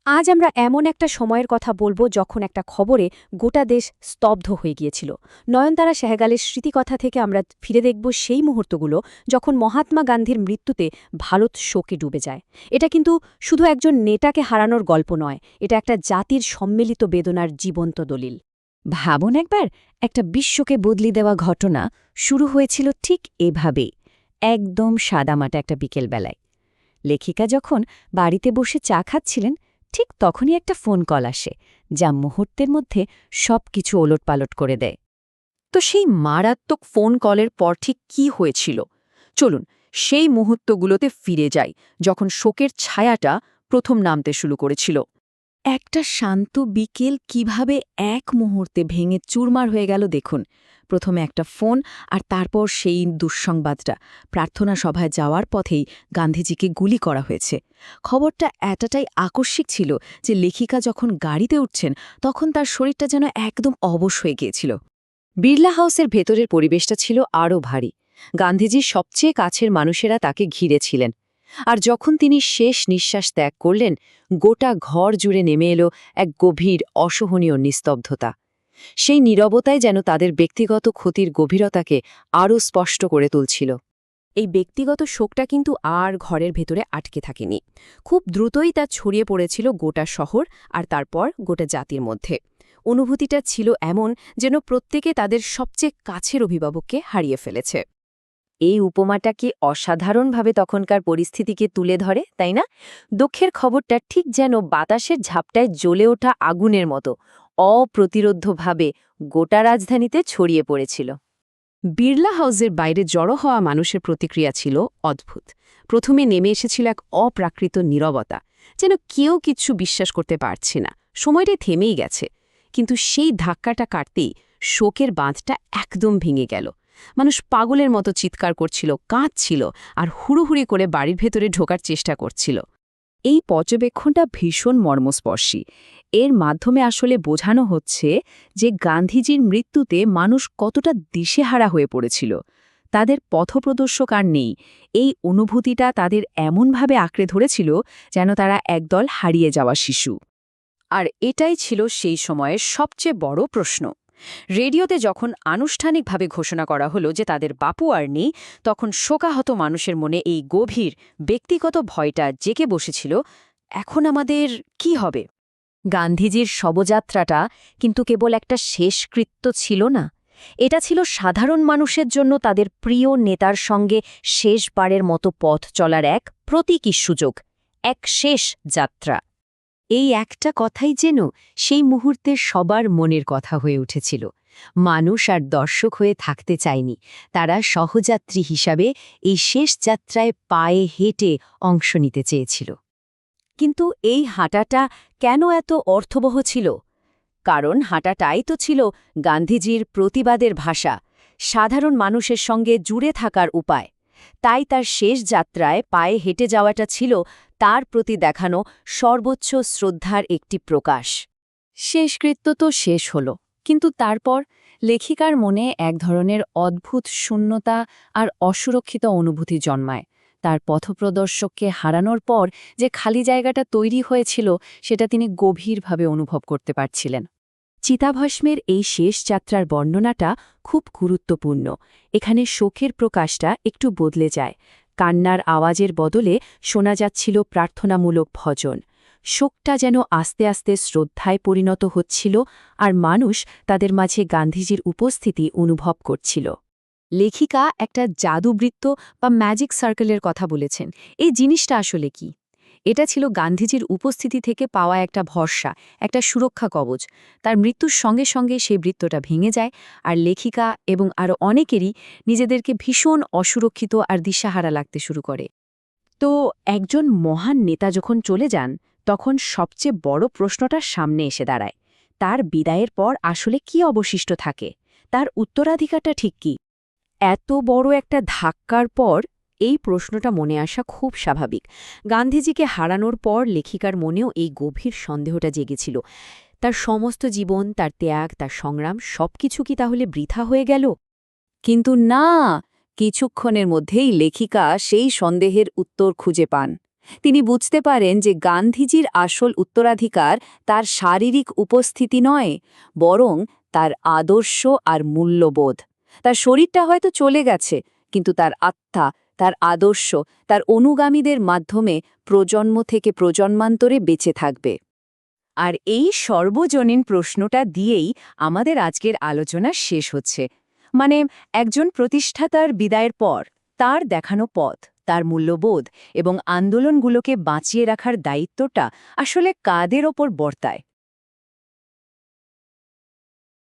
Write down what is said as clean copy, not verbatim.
আজ আমরা এমন একটা সময়ের কথা বলবো যখন একটা খবরে গোটা দেশ স্তব্ধ হয়ে গিয়েছিল। নয়নতারা সেহগালের স্মৃতিকথা থেকে আমরা ফিরে দেখব সেই মুহূর্তগুলো যখন মহাত্মা গান্ধীর মৃত্যুতে ভারত শোকে ডুবে যায়। এটা কিন্তু শুধু একজন নেতাকে হারানোর গল্প নয়, এটা একটা জাতির সম্মিলিত বেদনার জীবন্ত দলিল। ভাবুন একবার, একটা বিশ্বকে বদলে দেওয়া ঘটনা শুরু হয়েছিল ঠিক এভাবেই, একদম সাদামাটা একটা বিকেলবেলায়। লেখিকা যখন বাড়িতে বসে চা খাচ্ছিলেন, ঠিক তখনই একটা ফোন কল আসে, যা মুহূর্তের মধ্যে সবকিছু ওলটপালট করে দেয়। তো সেই মারাত্মক ফোন কলের পর ঠিক কী হয়েছিল? চলুন সেই মুহূর্তগুলোতে ফিরে যাই, যখন শোকের ছায়াটা প্রথম নামতে শুরু করেছিল। একটা শান্ত বিকেল কিভাবে এক মুহূর্তে ভেঙে চুরমার হয়ে গেল দেখুন। প্রথমে একটা ফোন, আর তারপর সেই দুঃসংবাদটা, প্রার্থনা সভায় যাওয়ার পথেই গান্ধীজিকে গুলি করা হয়েছে। খবরটা এতটাই আকস্মিক ছিল যে লেখিকা যখন গাড়িতে উঠছেন তখন তার শরীরটা যেন একদম অবশ হয়ে গিয়েছিল। বিড়লা হাউসের ভেতরের পরিবেশটা ছিল আরও ভারী। গান্ধীজির সবচেয়ে কাছের মানুষেরা তাকে ঘিরেছিলেন। আর যখন তিনি শেষ নিঃশ্বাস ত্যাগ করলেন, গোটা ঘর জুড়ে নেমে এলো এক গভীর অসহনীয় নিস্তব্ধতা। সেই নীরবতাই যেন তাদের ব্যক্তিগত ক্ষতির গভীরতাকে আরও স্পষ্ট করে তুলছিল। এই ব্যক্তিগত শোকটা কিন্তু আর ঘরের ভেতরে আটকে থাকেনি। খুব দ্রুতই তা ছড়িয়ে পড়েছিল গোটা শহর আর তারপর গোটা জাতির মধ্যে। অনুভূতিটা ছিল এমন যেন প্রত্যেকে তাদের সবচেয়ে কাছের অভিভাবককে হারিয়ে ফেলেছে। এই উপমাটা কি অসাধারণভাবে তখনকার পরিস্থিতিকে তুলে ধরে, তাই না? দুঃখের খবরটা ঠিক যেন বাতাসের ঝাপটায় জ্বলে ওঠা আগুনের মতো অপ্রতিরোধ্যভাবে গোটা রাজধানীতে ছড়িয়ে পড়েছিল। বিড়লা হাউসের বাইরে জড়ো হওয়া মানুষের প্রতিক্রিয়া ছিল অদ্ভুত। প্রথমে নেমে এসেছিল এক অপ্রাকৃত নীরবতা, যেন কেউ কিচ্ছু বিশ্বাস করতে পারছে না, সময়টাই থেমেই গেছে। কিন্তু সেই ধাক্কাটা কাটতেই শোকের বাঁধটা একদম ভেঙে গেল। মানুষ পাগলের মতো চিৎকার করছিল, কাঁদছিল, আর হুড়োহুড়ি করে বাড়ির ভেতরে ঢোকার চেষ্টা করছিল। এই পর্যবেক্ষণটা ভীষণ মর্মস্পর্শী। এর মাধ্যমে আসলে বোঝানো হচ্ছে যে গান্ধীজির মৃত্যুতে মানুষ কতটা দিশেহারা হয়ে পড়েছিল। তাদের পথপ্রদর্শক আর নেই। এই অনুভূতিটা তাদের এমনভাবে আঁকড়ে ধরেছিল যেন তারা একদল হারিয়ে যাওয়া শিশু। আর এটাই ছিল সেই সময়ের সবচেয়ে বড় প্রশ্ন। রেডিওতে যখন আনুষ্ঠানিকভাবে ঘোষণা করা হলো যে তাদের বাপু আর নেই, তখন শোকাহত মানুষের মনে এই গভীর ব্যক্তিগত ভয়টা জেগে বসেছিল, এখন আমাদের কি হবে? গান্ধীজির শবযাত্রাটা কিন্তু কেবল একটা শেষকৃত্য ছিল না, এটা ছিল সাধারণ মানুষের জন্য তাদের প্রিয় নেতার সঙ্গে শেষবারের মতো পথ চলার এক প্রতীকী সুযোগ, এক শেষ যাত্রা। এই একটা কথাই যেন সেই মুহূর্তে সবার মনের কথা হয়ে উঠেছিল। মানুষ আর দর্শক হয়ে থাকতে চায়নি, তারা সহযাত্রী হিসাবে এই শেষ যাত্রায় পায়ে হেঁটে অংশ নিতে চেয়েছিল। কিন্তু এই হাঁটাটা কেন এত অর্থবহ ছিল? কারণ হাঁটাটাই তো ছিল গান্ধীজির প্রতিবাদের ভাষা, সাধারণ মানুষের সঙ্গে জুড়ে থাকার উপায়। তাই তার শেষ যাত্রায় পায়ে হেঁটে যাওয়াটা ছিল তার প্রতি দেখানো সর্বোচ্চ শ্রদ্ধার একটি প্রকাশ। শেষকৃত্য তো শেষ হল, কিন্তু তারপর লেখিকার মনে এক ধরনের অদ্ভুত শূন্যতা আর অসুরক্ষিত অনুভূতি জন্মায়। তার পথপ্রদর্শককে হারানোর পর যে খালি জায়গাটা তৈরি হয়েছিল সেটা তিনি গভীরভাবে অনুভব করতে পারছিলেন। চিতাভস্মের এই শেষ যাত্রার বর্ণনাটা খুব গুরুত্বপূর্ণ। এখানে শোকের প্রকাশটা একটু বদলে যায়। কান্নার আওয়াজের বদলে শোনা যাচ্ছিল প্রার্থনামূলক ভজন। শোকটা যেন আস্তে আস্তে শ্রদ্ধায় পরিণত হচ্ছিল, আর মানুষ তাদের মাঝে গান্ধীজির উপস্থিতি অনুভব করছিল। লেখিকা একটা জাদুবৃত্ত বা ম্যাজিক সার্কেলের কথা বলেছেন। এই জিনিসটা আসলে কি? এটা ছিল গান্ধীজির উপস্থিতি থেকে পাওয়া একটা ভরসা, একটা সুরক্ষা কবচ। তার মৃত্যুর সঙ্গে সঙ্গে সেই বৃত্তটা ভেঙে যায়, আর লেখিকা এবং আরও অনেকেরই নিজেদেরকে ভীষণ অসুরক্ষিত আর দিশাহারা লাগতে শুরু করে। তো একজন মহান নেতা যখন চলে যান, তখন সবচেয়ে বড় প্রশ্নটা সামনে এসে দাঁড়ায়, তার বিদায়ের পর আসলে কি অবশিষ্ট থাকে? তার উত্তরাধিকারটা ঠিক কি? এত বড় একটা ধাক্কার পর এই প্রশ্নটা মনে আসা খুব স্বাভাবিক। গান্ধীজিকে হারানোর পর লেখিকার মনেও এই গভীর সন্দেহটা জেগেছিল। তার সমস্ত জীবন, তার ত্যাগ, তার সংগ্রাম সবকিছু কি তাহলে বৃথা হয়ে গেল? কিন্তু না, কিছুক্ষণের মধ্যেই লেখিকা সেই সন্দেহের উত্তর খুঁজে পান। তিনি বুঝতে পারেন যে গান্ধীজির আসল উত্তরাধিকার তার শারীরিক উপস্থিতি নয়, বরং তার আদর্শ আর মূল্যবোধ। তার শরীরটা হয়তো চলে গেছে, কিন্তু তার আত্মা, তার আদর্শ, তার অনুগামীদের মাধ্যমে প্রজন্ম থেকে প্রজন্মান্তরে বেঁচে থাকবে। আর এই সর্বজনীন প্রশ্নটা দিয়েই আমাদের আজকের আলোচনা শেষ হচ্ছে। মানে একজন প্রতিষ্ঠাতার বিদায়ের পর তার দেখানো পথ, তার মূল্যবোধ এবং আন্দোলনগুলোকে বাঁচিয়ে রাখার দায়িত্বটা আসলে কাদের ওপর বর্তায়।